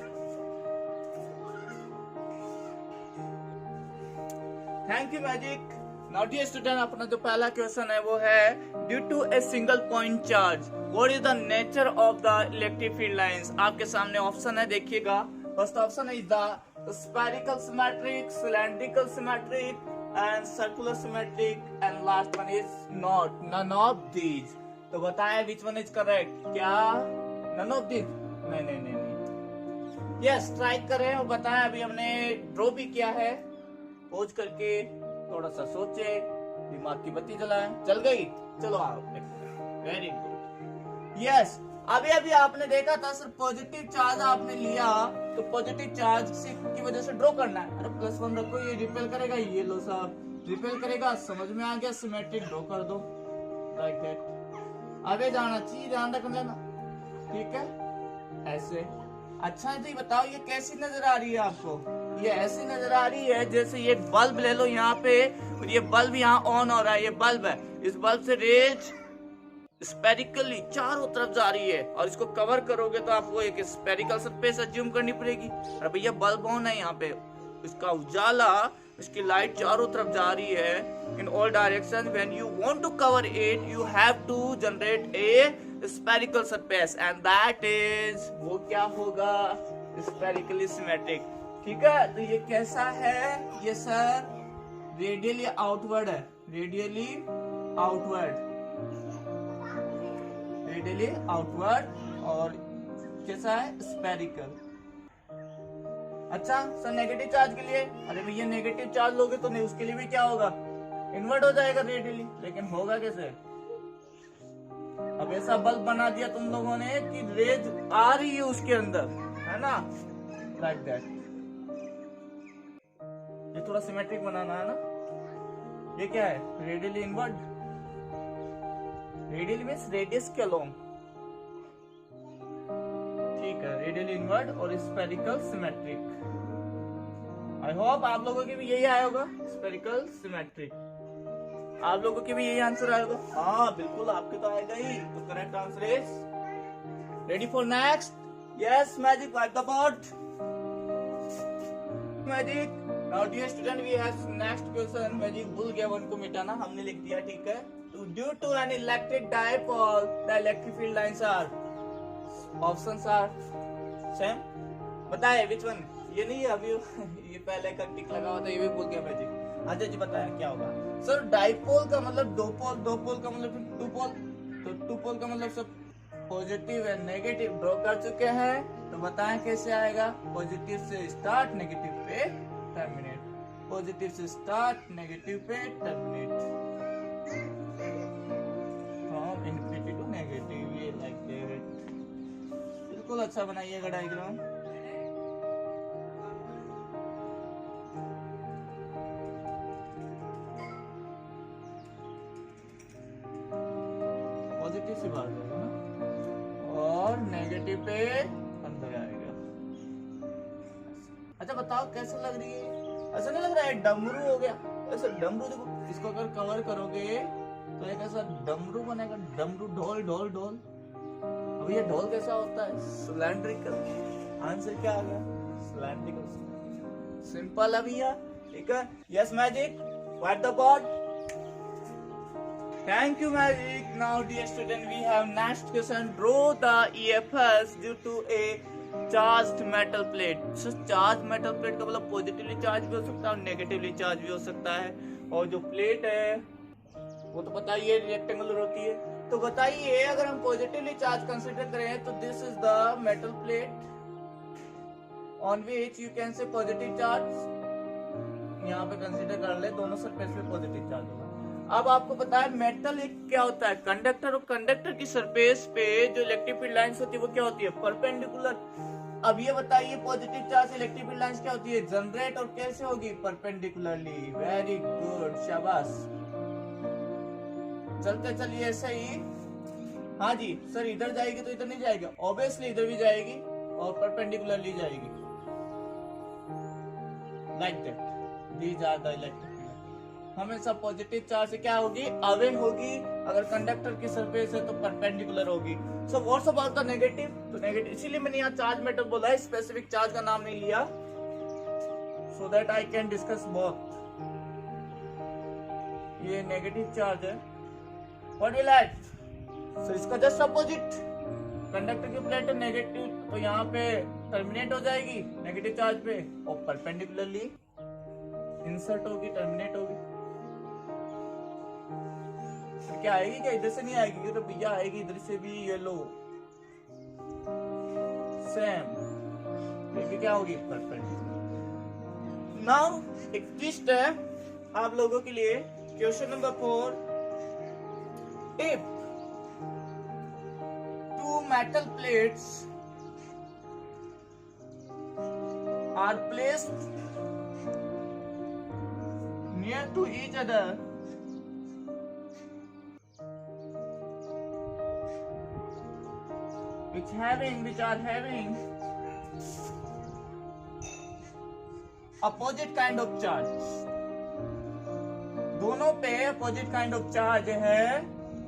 Thank you magic. Now dear student, अपना जो पहला क्वेश्चन है वो है, due to a single point charge what is the nature of the electric field lines. आपके सामने option है, देखिएगा। First option is the spherical symmetric, cylindrical symmetric and circular symmetric, and last one is not none of these. तो बताएं which one is correct, क्या none of these? नहीं। Yes, try करें और बताएं। अभी हमने ड्रॉ भी किया है, पोज करके थोड़ा सा सोचे, दिमाग की बत्ती जलाएं। चल गई? चलो आओ, वेरी गुड। यस, अभी आपने देखा था सर, पॉजिटिव चार्ज आपने लिया तो पॉजिटिव चार्ज की वजह से ड्रॉ करना है। अरे +1 रखो, ये रिपेल करेगा, ये लो साहब रिपेल करेगा, समझ में आ गया, सिमेट्रिक ड्रॉ कर दो, लाइक दैट। आगे जाना चाहिए, ध्यान रख लेना, ठीक है, ऐसे। अच्छा है, तो ये बताओ ये कैसी नजर आ रही है आपको? ये ऐसी नजर आ रही है जैसे ये बल्ब ले लो यहाँ पे, और ये बल्ब यहाँ ऑन हो रहा है, ये बल्ब है, इस बल्ब से रेज स्पेरिकली चारों तरफ जा रही है, और इसको कवर करोगे तो आपको एक स्पेरिकल सरफेस अज्यूम करनी पड़ेगी। अरे भैया बल्ब ऑन है यहाँ पे, इसका उजाला, इसकी लाइट चारों तरफ जा रही है in all direction. When you want to cover it you have to generate a spherical surface, and that is, वो क्या होगा, स्पेरिकली सिमेट्रिक, ठीक है। तो ये कैसा है, ये सर रेडियली आउटवर्ड है, रेडियली आउटवर्ड, रेडियली आउटवर्ड, और कैसा है, स्पेरिकल। अच्छा सर, नेगेटिव चार्ज के लिए? अरे भैया नेगेटिव चार्ज लोगे तो नहीं, उसके लिए भी क्या होगा, इन्वर्ट हो जाएगा रेडियली। लेकिन होगा कैसे? अब ऐसा बल्ब बना दिया तुम लोगों ने कि रेज आ रही है उसके अंदर, है ना, लाइक दैट। ये थोड़ा सिमेट्रिक बनाना है ना। ये क्या है, radially invert, radially means radius के अलोंग, ठीक है, रेडियली इनवर्ट और स्फेरिकल सिमेट्रिक। आई होप आप लोगों के भी यही आया होगा, स्फेरिकल सिमेट्रिक। आप लोगों के भी यही आंसर आएगा? हाँ बिल्कुल, आपके तो आएगा ही। तो correct answer is, ready for next? Yes magic, wipe the board. Magic. Now dear student, we have next question. Magic भूल गया, वन को मिटाना, हमने लिख दिया, ठीक है। तो due to an electric dipole the electric field lines are, options are same. बताए विच वन? ये नहीं है अभी ये पहले का टिक लगा हुआ था, ये भी भूल गया मैजिक। अच्छा जी बताया क्या होगा सर? डाइपोल का मतलब दो पोल, दो पोल का मतलब टू पोल, तो टू पोल का मतलब सब पॉजिटिव एंड नेगेटिव ड्रॉ कर चुके हैं। तो बताएं कैसे आएगा। पॉजिटिव से स्टार्ट, नेगेटिव पे टर्मिनेट, पॉजिटिव से स्टार्ट, नेगेटिव पे terminate, from infinity to negative, ये लाइक दैट। बिल्कुल अच्छा बनाइएगा डायग्राम। पॉजिटिव से बाहर जाएगा ना और नेगेटिव पे अंदर आएगा। अच्छा बताओ कैसा लग रही है? ऐसा नहीं लग रहा है डमरू हो गया? ऐसा डमरू देखो, इसको अगर कवर करोगे तो एक ऐसा डमरू बनेगा, डमरू, ढोल ढोल ढोल। अब ये ढोल कैसा होता है? सिलेंड्रिकल। आंसर क्या आ गया? सिलेंड्रिकल। सिंपल है भैया, ठीक है। Yes magic, what the board. Thank you, Magic. Now, dear student, we have next question. Draw the EFS due to a charged metal plate. So, charged metal plate का मतलब positively charge भी हो सकता है और नेगेटिवली चार्ज भी हो सकता है। और जो प्लेट है वो तो पता ही है रेक्टेंगुलर होती है। तो बताइए, अगर हम पॉजिटिवली चार्ज कंसिडर करें तो this is the metal plate on which you can say positive charge. यहाँ पे कंसिडर कर ले, दोनों सरफेस पे पॉजिटिव चार्ज होगा। अब आपको पता है मेटल एक क्या होता है? कंडक्टर, और कंडक्टर की सरफेस पे जो इलेक्ट्रिक फील्ड लाइंस होती है वो क्या होती है? परपेंडिकुलर। अब ये बताइए positive charge electric field lines क्या होती है? जनरेट, और कैसे होगी? परपेंडिकुलरली। वेरी गुड, शाबाश। चलते चलिए ऐसे ही। हाँ जी सर, इधर जाएगी तो इधर नहीं जाएगी, ऑब्वियसली इधर भी जाएगी और परपेंडिकुलरली जाएगी, like that. These are the electric. हमेशा पॉजिटिव चार्ज से क्या होगी? अवे होगी। अगर कंडक्टर की सरफेस है तो परपेंडिकुलर होगी। So what's about the negative? तो नेगेटिव, इसीलिए मैंने यहाँ चार्ज मेटल बोला है, स्पेसिफिक चार्ज का नाम नहीं लिया, so that I can discuss both. ये नेगेटिव चार्ज है, व्हाट विल लाइक, सो इसका जस्ट अपोजिट। कंडक्टर की प्लेट है नेगेटिव, तो यहाँ पे टर्मिनेट हो जाएगी नेगेटिव चार्ज पे और परपेंडिकुलरली इंसर्ट होगी, टर्मिनेट होगी। क्या आएगी? क्या इधर से नहीं आएगी? तो भैया आएगी इधर से भी, ये लो सेम, फिर क्या होगी? परपेंडिकुलर। नाउ एक ट्विस्ट है आप लोगों के लिए, question number 4। If two metal plates are placed near to each other, which are having opposite kind of charge, दोनों पे opposite kind of charge है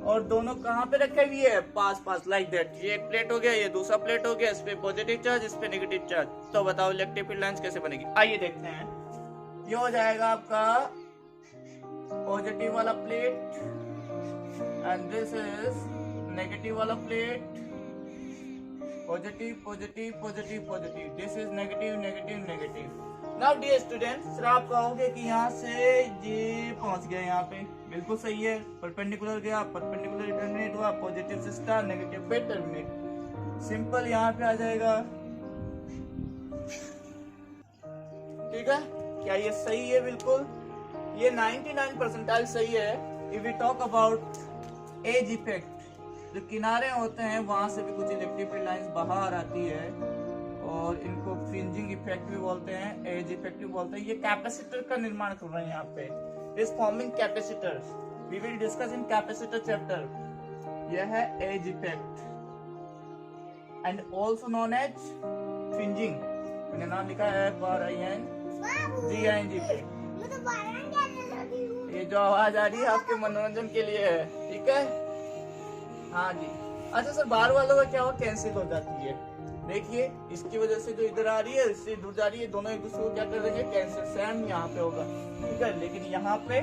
और दोनों कहाँ पे रखे हुए है? पास पास, लाइक दैट। ये एक प्लेट हो गया, ये दूसरा प्लेट हो गया, इस पे पॉजिटिव चार्ज, इस पे नेगेटिव चार्ज। तो बताओ इलेक्ट्रिक फील्ड लाइंस कैसे बनेगी? आइए देखते हैं। ये हो जाएगा आपका पॉजिटिव वाला plate and this is negative वाला plate. Positive positive positive positive, this is negative negative negative. Now dear students, sir आप कहोगे कि यहाँ से ये पहुंच गया यहाँ पे, बिल्कुल सही है। परपेंडिकुलर गया, परपेंडिकुलर टर्मिनेट हुआ, पॉजिटिव से स्टार, नेगेटिव पे टर्मिनेट। सिंपल यहाँ पे आ जाएगा, ठीक है। क्या ये सही है? बिल्कुल, ये 99% सही है। If we talk about edge effect, जो किनारे होते हैं वहां से भी कुछ इलेक्ट्रिक फील्ड लाइंस बाहर आती है और इनको फ्रिंजिंग इफेक्ट भी बोलते हैं, एज इफेक्ट भी बोलते हैं। ये कैपेसिटर का निर्माण कर रहे हैं यहाँ पे, is forming capacitors. We will discuss in capacitor chapter. यह है edge effect and also known as fringing. मैंने नाम लिखा है FRINGING पे। ये जो आवाज आ रही है आपके मनोरंजन के लिए है, ठीक है। हाँ जी। अच्छा सर, बाहर वालों का क्या हुआ? कैंसिल हो जाती है। देखिए इसकी वजह से जो इधर आ रही है इससे दूर जा रही है, दोनों एक दूसरे को क्या कर देंगे? कैंसिल। सेम यहाँ पे होगा, ठीक है। लेकिन यहाँ पे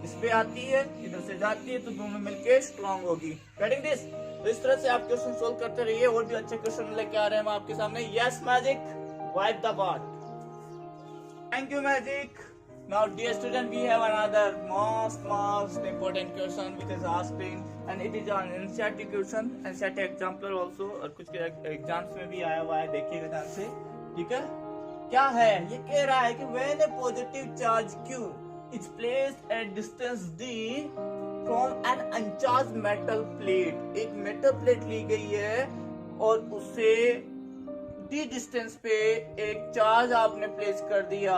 इस पे आती है, इधर से जाती है, तो दोनों मिलके स्ट्रॉन्ग होगी। Getting this? तो इस तरह से आप क्वेश्चन सोल्व करते रहिए, और भी अच्छे क्वेश्चन लेके आ रहे हैं हम आपके सामने। Yes magic, wipe the board. Thank you magic. Now, dear student, we have another most important question which is asking, and it is an NCERT question, NCERT example also, और कुछ एग्जाम्स में भी आया हुआ है, देखिएगा ध्यान से, ठीक है? क्या है? ये कह रहा है कि when a positive charge Q is placed at distance d from an uncharged metal plate, एक metal plate ली गई है और उसे d डिस्टेंस पे एक चार्ज आपने प्लेस कर दिया,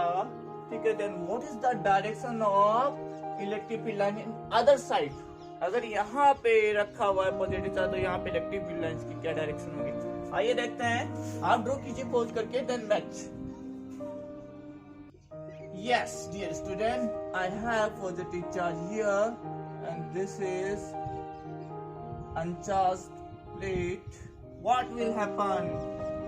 ठीक है? Then what is the direction of electric field line in other side? अगर यहाँ पे रखा हुआ है पॉजिटिव चार्ज, तो यहाँ पे इलेक्ट्रिक फील्ड लाइंस की क्या डायरेक्शन होगी? आइए देखते हैं, आप ड्रॉ कीजिए पॉज करके, then match. Yes dear student, I have positive charge here and this is uncharged plate. What will happen?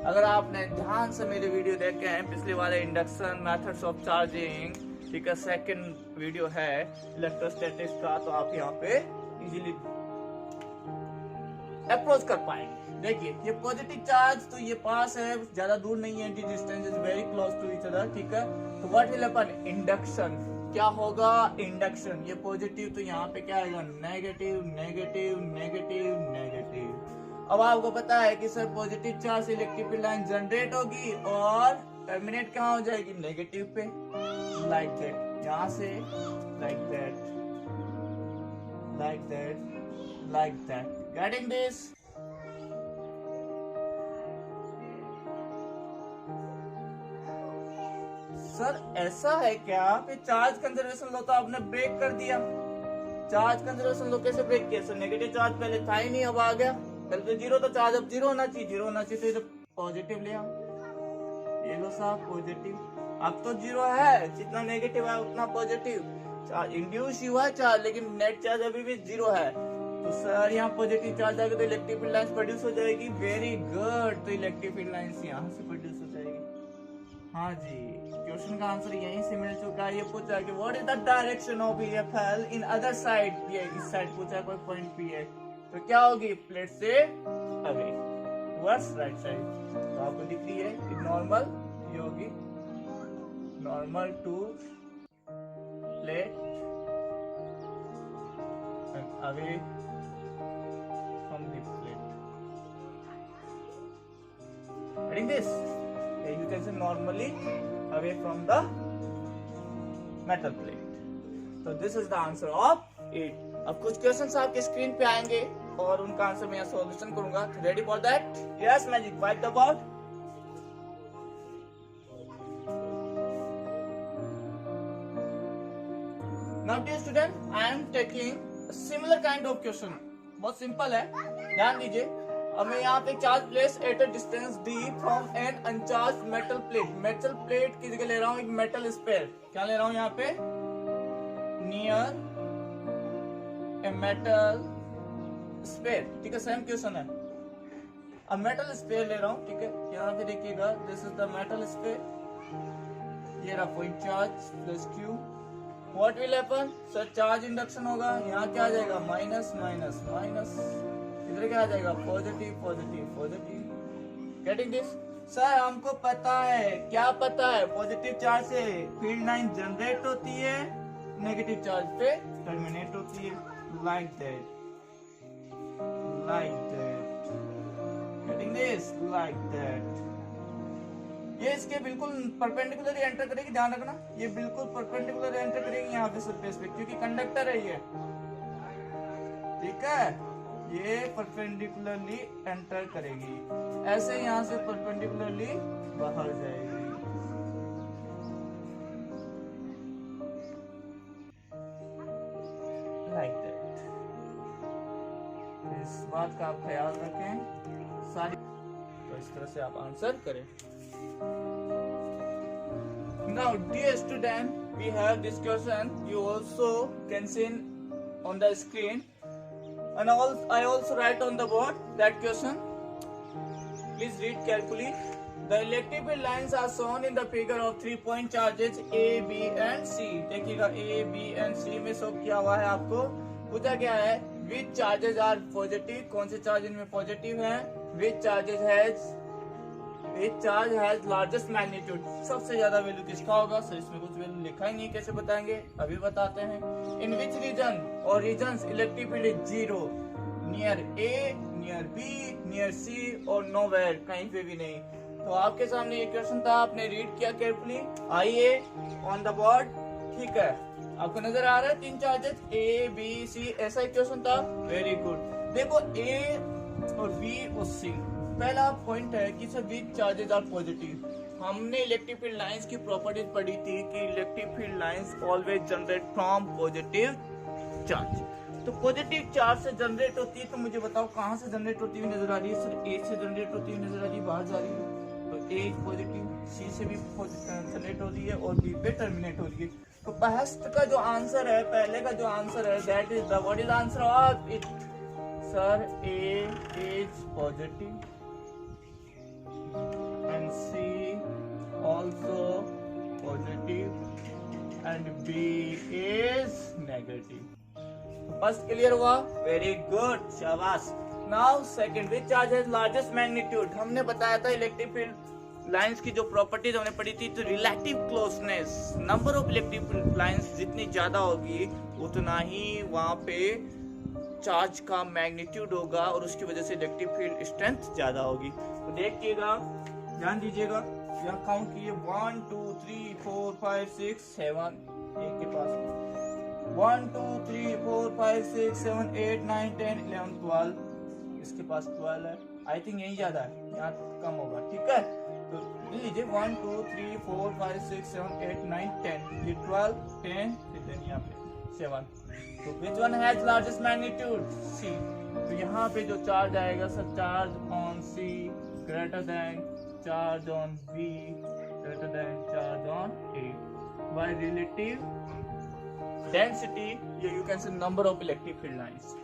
अगर आपने ध्यान से मेरे वीडियो देखे हैं, पिछले वाले इंडक्शन मेथड्स ऑफ चार्जिंग, ठीक है, सेकंड वीडियो है इलेक्ट्रोस्टैटिक्स का, तो आप यहाँ पे इजीली अप्रोच कर पाएंगे। देखिए ये पॉजिटिव चार्ज तो ये पास है, ज्यादा दूर नहीं है, the distance is very close to each other, ठीक है? तो व्हाट विल हैपन? इंडक्शन। क्या होगा? इंडक्शन। ये पॉजिटिव तो यहाँ पे क्या आएगा? Negative negative negative negative. अब आपको पता है कि सर पॉजिटिव चार्ज से इलेक्ट्रिक फील्ड लाइन जनरेट होगी और टर्मिनेट कहाँ हो जाएगी? नेगेटिव पे, लाइक दैट। यहाँ से like that, like that, like that. Getting this? Sir ऐसा है क्या कि चार्ज कंजर्वेशन लॉ तो आपने ब्रेक कर दिया? चार्ज कंजर्वेशन लॉ कैसे ब्रेक किया? सर नेगेटिव चार्ज पहले था ही नहीं, अब आ गया। पहले तो जीरो था चार्ज, अब जीरो होना चाहिए, जीरो होना चाहिए तो पॉजिटिव ले आओ। ये लो साहब पॉजिटिव, अब तो जीरो है, जितना नेगेटिव है उतना पॉजिटिव। चार्ज इंड्यूस हुआ है चार्ज, लेकिन नेट चार्ज अभी भी जीरो है, तो सर यहाँ पॉजिटिव चार्ज आएगा तो इलेक्ट्रिक फील्ड लाइंस प्रोड्यूस हो जाएगी। वेरी गुड, तो इलेक्ट्रिक फील्ड लाइंस यहाँ से प्रोड्यूस हो जाएगी। हाँ जी, क्वेश्चन का आंसर यहीं से मिल चुका है। ये पूछा कि what is the direction of EFL in other side? ये इस साइड पूछा, कोई पॉइंट पी है, तो क्या होगी? प्लेट से अवे, वर्स राइट साइड। तो आपको दिख रही है एक नॉर्मल, ये होगी normal to plate and away from the plate. Getting this? You can say normally away from the metal plate. So this is the answer of 8. अब कुछ क्वेश्चंस आपके स्क्रीन पे आएंगे और उनका आंसर मैं सॉल्यूशन करूंगा। Ready for that? Yes magic, wipe the board. Now dear student, I am taking similar kind of question. बहुत सिंपल है, ध्यान दीजिए। अब मैं यहाँ पे charge place at a distance d from an uncharge metal plate. Metal plate की जगह ले रहा हूँ एक मेटल स्पेयर। क्या ले रहा हूँ यहाँ पे? नियर ए मेटल स्पेयर, ठीक है? सेम क्वेश्चन है। अब मेटल स्पेयर ले रहा हूँ, ठीक है? यहाँ पे देखिएगा, this is the metal sphere. ये रहा point charge plus Q। What will happen? Sir charge induction होगा, यहाँ क्या आ जाएगा? माइनस माइनस माइनस, इधर क्या आ जाएगा? Positive positive positive. Getting this? Sir हमको पता है, क्या पता है? पॉजिटिव चार्ज से फील्ड लाइन जनरेट होती है, नेगेटिव चार्ज पे टर्मिनेट होती है, like that, like that. Getting this? Like that. ये इसके बिल्कुल परपेंडिकुलर एंटर करेगी, ध्यान रखना, ये बिल्कुल परपेंडिकुलर एंटर करेगी यहाँ पे सरफेस पे, क्योंकि कंडक्टर है ये, ठीक है? ये परपेंडिकुलरली एंटर करेगी, ऐसे यहाँ से परपेंडिकुलरली बाहर जाएगी। Like that. इस बात का आप ख्याल रखें सारी, तो इस तरह से आप आंसर करें। Now, dear student, we have this question. You also can see on the screen, and I also write on the board that question. Please read carefully. The electric field lines are shown in the figure of 3-point charges A, B and C. देखिएगा A, B and C में show किया हुआ है। आपको पूछा क्या है? Which charges are positive? कौन से चार्ज इनमें पॉजिटिव हैं? Which charges has which charge has largest magnitude, सबसे ज्यादा वैल्यू किसका होगा? सर इसमें कुछ वैल्यू लिखा ही नहीं, कैसे बताएंगे? अभी बताते हैं। इन विच रीजन और regions electric field is zero, near A, near B, near C और नोवेयर, कहीं पे भी नहीं। तो आपके सामने ये क्वेश्चन था, आपने रीड किया केयरफुली। आइए ऑन द बोर्ड, ठीक है, आपको नजर आ रहा है 3 चार्जेस ए बी सी, ऐसा ही क्वेश्चन था। Very good. देखो ए और बी और सी, पहला पॉइंट है कि sir which charges are positive. हमने इलेक्ट्रिक फील्ड लाइंस की प्रॉपर्टीज पढ़ी थी कि electric field lines always generate from positive charge. तो पॉजिटिव चार्ज से जनरेट होती है, तो मुझे बताओ कहां से जनरेट होती हुई नजर आ रही है? सर ए से जनरेट होती हुई नजर आ रही है, बाहर जा रही है, तो ए पॉजिटिव, सी से भी जनरेट हो रही है और बी पे टर्मिनेट हो रही है। तो फर्स्ट का जो आंसर है, पहले का जो आंसर है, that is the what is answer of it? Sir A is positive and C also positive and B is negative. First clear हुआ? Very good, शाबाश। Now second, which charge has largest magnitude? हमने बताया था electric field lines की जो properties हमने पढ़ी थी, तो relative closeness, number of electric field lines जितनी ज्यादा होगी उतना ही वहां पे चार्ज का मैग्नीट्यूड होगा और उसकी वजह से इलेक्ट्रिक फील्ड स्ट्रेंथ ज्यादा होगी। तो देखिएगा, ध्यान दीजिएगा, यहाँ काउंट कीजिए 1 2 3 4 5 6 7, एक के पास 1 2 3 4 5 6 7 8 9 10 11 12, इसके पास 12 है। आई थिंक यही ज्यादा है, यहाँ कम होगा, ठीक है। तो लीजिए 1 2 3 4 5 6 7 8 9 10, ये 12 10 फिर यहाँ पे 7। तो which one has largest magnitude? C। तो यहाँ पे जो चार्ज आएगा sir, charge on C greater than charge on B greater than charge on A by relative density, you can say number of electric field lines.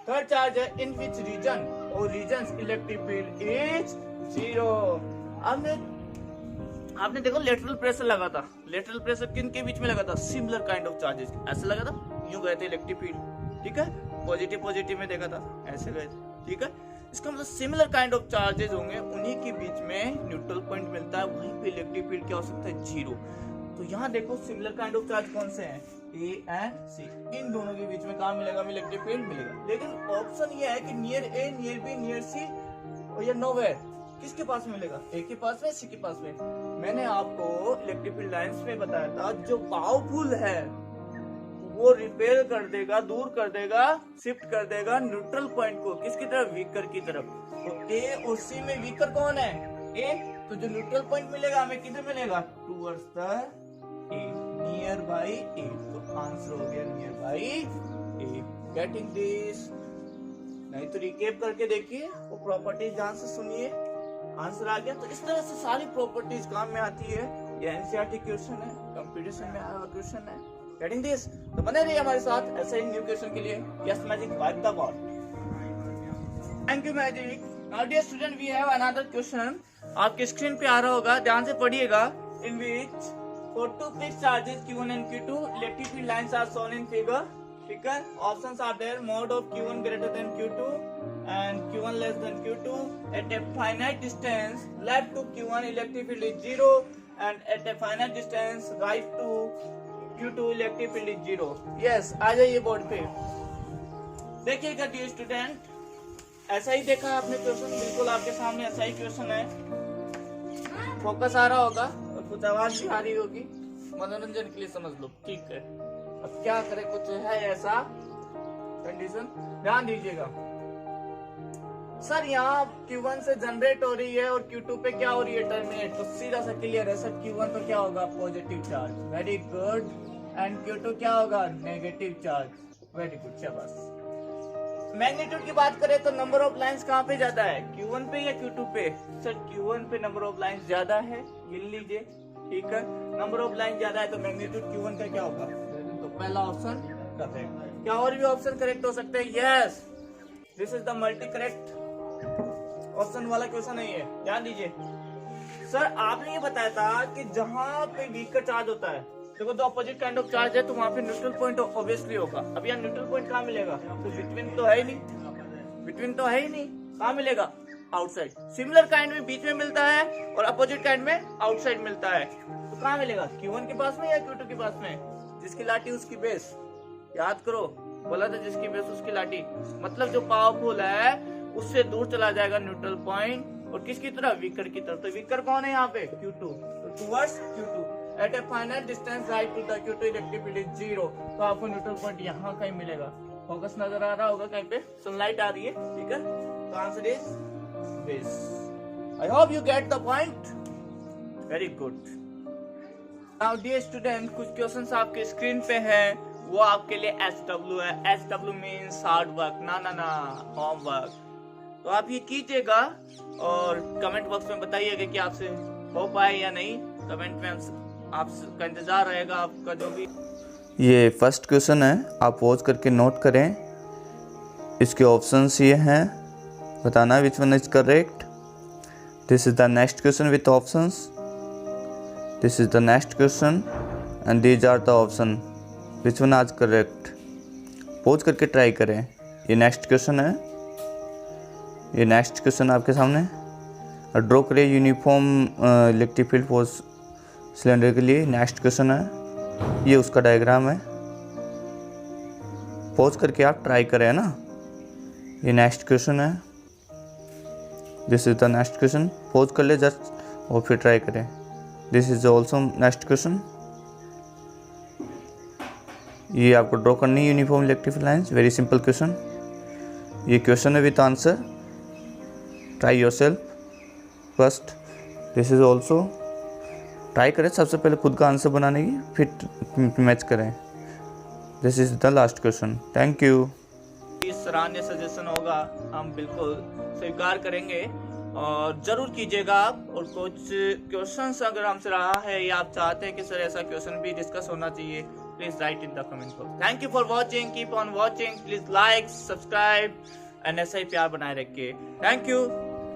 Third charge है in which region or regions electric field is zero। आपने देखो lateral pressure लगा था, lateral pressure किन के बीच में लगा था? सिमिलर काइंड ऑफ चार्जेस, ऐसे लगा था, यूं गए थे इलेक्ट्रिक फील्ड, ठीक है, पॉजिटिव पॉजिटिव में देखा था, ऐसे गए थे, ठीक है। इसका मतलब सिमिलर काइंड ऑफ चार्जेस होंगे, उन्हीं के बीच में न्यूट्रल पॉइंट मिलता है, वहीं पे इलेक्ट्रिक फील्ड क्या हो सकता है? जीरो। तो यहाँ देखो सिमिलर काइंड ऑफ चार्ज कौन से हैं? ए एंड सी, इन दोनों के बीच में कहाँ मिलेगा? इलेक्ट्रिक फील्ड मिलेगा। लेकिन ऑप्शन ये है कि near A, near B, near C और या नोवेयर, किसके पास मिलेगा? ए के पास में, सी के पास में। मैंने आपको इलेक्ट्रिक फील्ड लाइंस में बताया था, जो पावरफुल है वो रिपेयर कर देगा, दूर कर देगा, शिफ्ट कर देगा न्यूट्रल पॉइंट को, किसकी तरफ? वीकर की तरफ। तो ए और सी में वीकर कौन है? ए। तो जो न्यूट्रल पॉइंट मिलेगा हमें किधर मिलेगा? Towards the A, near by A. तो आंसर हो गया near by A. Getting this? नहीं तो रिकेप करके देखिए वो प्रॉपर्टीज, ध्यान से सुनिए, आंसर आ गया। तो इस तरह से सारी प्रॉपर्टीज काम में आती है। ये एनसीईआरटी क्वेश्चन है, कंपटीशन में आया हुआ क्वेश्चन है। Getting this? तो बने रहिए हमारे साथ ऐसे ही न्यू क्वेश्चन के लिए। Yes magic, wipe the board. Thank you magic. Now dear student, we have another question, आपके स्क्रीन पे आ रहा होगा, ध्यान से पढ़िएगा। इन विच for two fixed charges Q1 and Q2, electric field lines are shown in figure, ठीक है। Options are there, mod of Q1 greater than Q2 and Q1 less than Q2 at a finite distance left to Q1 electric field is 0 and at a finite distance right to Q2 electric field is 0। yes, आ जाइए board पे। देखिएगा dear student, ऐसा ही देखा है आपने question, बिल्कुल आपके सामने ऐसा ही क्वेश्चन है। फोकस आ रहा होगा और कुछ आवाज भी आ रही होगी, मनोरंजन के लिए समझ लो, ठीक है। अब क्या करें, कुछ है ऐसा कंडीशन, ध्यान दीजिएगा। सर यहाँ Q1 से जनरेट हो रही है और Q2 पे क्या हो रही है? टर्मिनेट। तो सीधा सा क्लियर है सर, Q1 पे क्या होगा? Positive charge, very good. And Q2 क्या होगा? नेगेटिव चार्ज, वेरी गुड, शाबाश। मैग्नीट्यूड की बात करें तो नंबर ऑफ लाइंस कहाँ पे ज्यादा है? Q1 पे या Q2 पे? सर Q1 पे नंबर ऑफ लाइंस ज्यादा है, गिन लीजिए, ठीक है। नंबर ऑफ लाइन ज्यादा है तो मैग्नीट्यूड Q1 का क्या होगा? तो पहला ऑप्शन करेक्ट। क्या और भी ऑप्शन करेक्ट हो सकते हैं? Yes, this is the multi correct option वाला क्वेश्चन है ये, ध्यान दीजिए। सर आपने ये बताया था कि जहां पे वीकर चार्ज होता है, देखो तो अपोजिट काइंड ऑफ चार्ज है, तो वहां पे न्यूट्रल पॉइंट ऑब्वियसली होगा। अब यहाँ न्यूट्रल पॉइंट कहाँ मिलेगा? तो बिटवीन तो है ही नहीं, बिटवीन तो है ही नहीं, कहाँ मिलेगा? आउटसाइड। सिमिलर काइंड में बीच में मिलता है और अपोजिट काइंड में आउटसाइड मिलता है। तो कहाँ मिलेगा, Q1 के पास में या Q2 के पास में? जिसकी लाठी उसकी बेस, याद करो, बोला था जिसकी बेस उसकी लाठी। मतलब जो पावरफुल है उससे दूर चला जाएगा न्यूट्रल पॉइंट, और किसकी तरफ, वीकर की तरफ। तो वीकर कौन है यहाँ पे, Q2, तो towards Q2 at a finite distance right to the Q2 electric field is 0। तो आपको न्यूट्रल पॉइंट यहाँ कहीं मिलेगा। फोकस नजर आ रहा होगा कहीं पे, सनलाइट आ रही है, ठीक है। तो answer is this. I hope you get the point, very good. Now dear student, कुछ क्वेश्चंस आपके स्क्रीन पे है, वो आपके लिए SW है। SW मीन्स हार्ड वर्क, ना होमवर्क। तो आप ये कीजिएगा और कमेंट बॉक्स में बताइएगा कि आपसे हो पाए या नहीं। कमेंट में आपका इंतजार रहेगा, आपका जो भी। ये फर्स्ट क्वेश्चन है, आप पॉज करके नोट करें। इसके ऑप्शंस ये हैं, बताना which one is correct. This is the next question with options. This is the next question and these are the option which one is करेक्ट। पॉज करके ट्राई करें। ये नेक्स्ट क्वेश्चन है, ये नेक्स्ट क्वेश्चन आपके सामने। ड्रॉ करें uniform electric field for cylinder के लिए। नेक्स्ट क्वेश्चन है, ये उसका डायग्राम है। पॉज करके आप ट्राई करें ना। ये नेक्स्ट क्वेश्चन है, this is the next question. Pause कर ले जस्ट और फिर ट्राई करें। This is also next question. ये आपको ड्रॉ करनी है uniform electric field lines, very simple question. ये क्वेश्चन है with answer, try yourself first. This is also, try करें सबसे पहले खुद का आंसर बनाने की, फिर मैच करें। This is the last question. Thank you. इस सराहनीय सजेशन होगा, हम बिल्कुल स्वीकार करेंगे और जरूर कीजिएगा आप। और कुछ क्वेश्चंस अगर हमसे रहा है या आप चाहते हैं कि सर ऐसा क्वेश्चन भी डिस्कस होना चाहिए, please right in the comment box. Thank you for watching, keep on watching, please like, subscribe and ऐसा ही प्यार बनाए रखिए। Thank you.